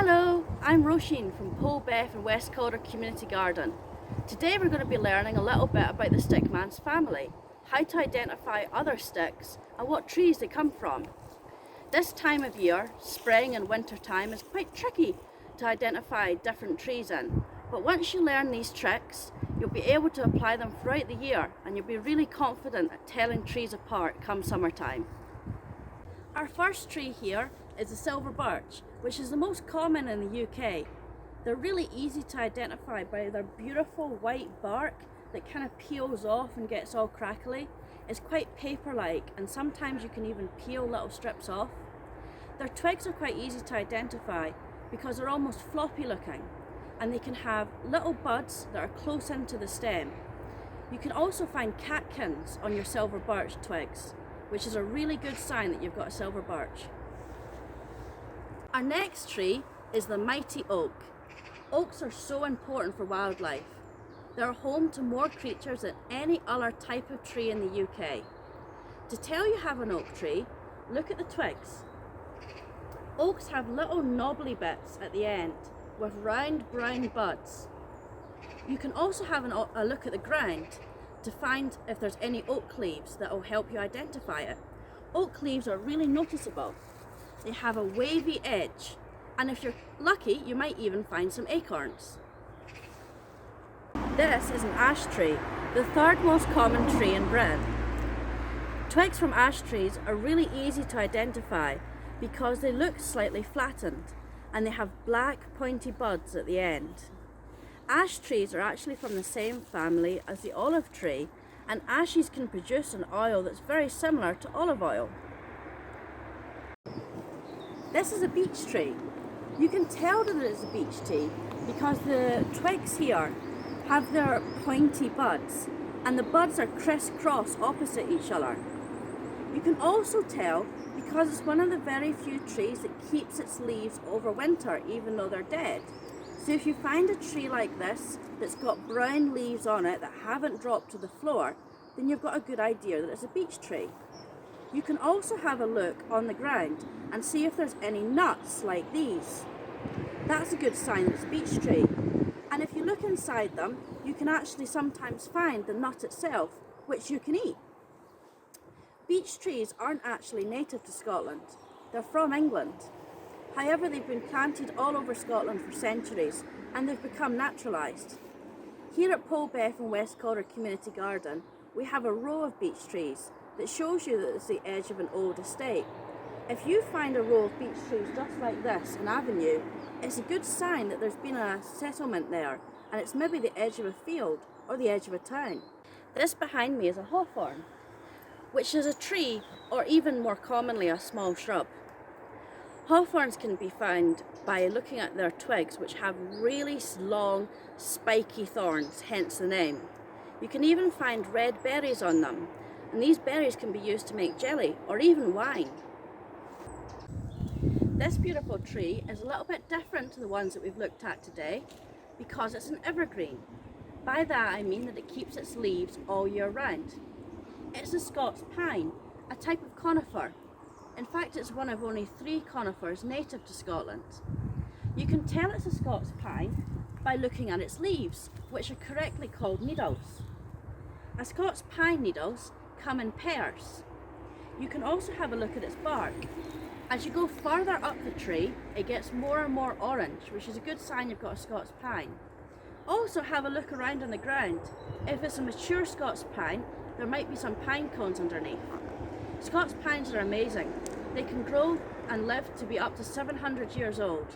Hello, I'm Roisin from Polbeth and West Calder Community Garden. Today we're going to be learning a little bit about the stickman's family, how to identify other sticks and what trees they come from. This time of year, spring and winter time, is quite tricky to identify different trees in, but once you learn these tricks, you'll be able to apply them throughout the year and you'll be really confident at telling trees apart come summertime. Our first tree here is the silver birch, which is the most common in the UK. They're really easy to identify by their beautiful white bark that kind of peels off and gets all crackly. It's quite paper-like, and sometimes you can even peel little strips off. Their twigs are quite easy to identify because they're almost floppy looking, and they can have little buds that are close into the stem. You can also find catkins on your silver birch twigs, which is a really good sign that you've got a silver birch. Our next tree is the mighty oak. Oaks are so important for wildlife. They're home to more creatures than any other type of tree in the UK. To tell you have an oak tree, look at the twigs. Oaks have little knobbly bits at the end with round brown buds. You can also have a look at the ground to find if there's any oak leaves that will help you identify it. Oak leaves are really noticeable. They have a wavy edge, and if you're lucky, you might even find some acorns. This is an ash tree, the third most common tree in Britain. Twigs from ash trees are really easy to identify because they look slightly flattened and they have black pointy buds at the end. Ash trees are actually from the same family as the olive tree, and ashes can produce an oil that's very similar to olive oil. This is a beech tree. You can tell that it's a beech tree because the twigs here have their pointy buds, and the buds are crisscross opposite each other. You can also tell because it's one of the very few trees that keeps its leaves over winter even though they're dead. So if you find a tree like this that's got brown leaves on it that haven't dropped to the floor, then you've got a good idea that it's a beech tree. You can also have a look on the ground and see if there's any nuts like these. That's a good sign that it's a beech tree. And if you look inside them, you can actually sometimes find the nut itself, which you can eat. Beech trees aren't actually native to Scotland. They're from England. However, they've been planted all over Scotland for centuries and they've become naturalised. Here at Polbeth and West Calder Community Garden, we have a row of beech trees that shows you that it's the edge of an old estate. If you find a row of beech trees just like this, an avenue, it's a good sign that there's been a settlement there and it's maybe the edge of a field or the edge of a town. This behind me is a hawthorn, which is a tree or even more commonly a small shrub. Hawthorns can be found by looking at their twigs, which have really long, spiky thorns, hence the name. You can even find red berries on them, and these berries can be used to make jelly or even wine. This beautiful tree is a little bit different to the ones that we've looked at today because it's an evergreen. By that I mean that it keeps its leaves all year round. It's a Scotch pine, a type of conifer. In fact, it's one of only 3 conifers native to Scotland. You can tell it's a Scotch pine by looking at its leaves, which are correctly called needles. A Scotch pine needles come in pairs. You can also have a look at its bark. As you go further up the tree, it gets more and more orange, which is a good sign you've got a Scotch pine. Also have a look around on the ground. If it's a mature Scotch pine, there might be some pine cones underneath. Scotch pines are amazing. They can grow and live to be up to 700 years old.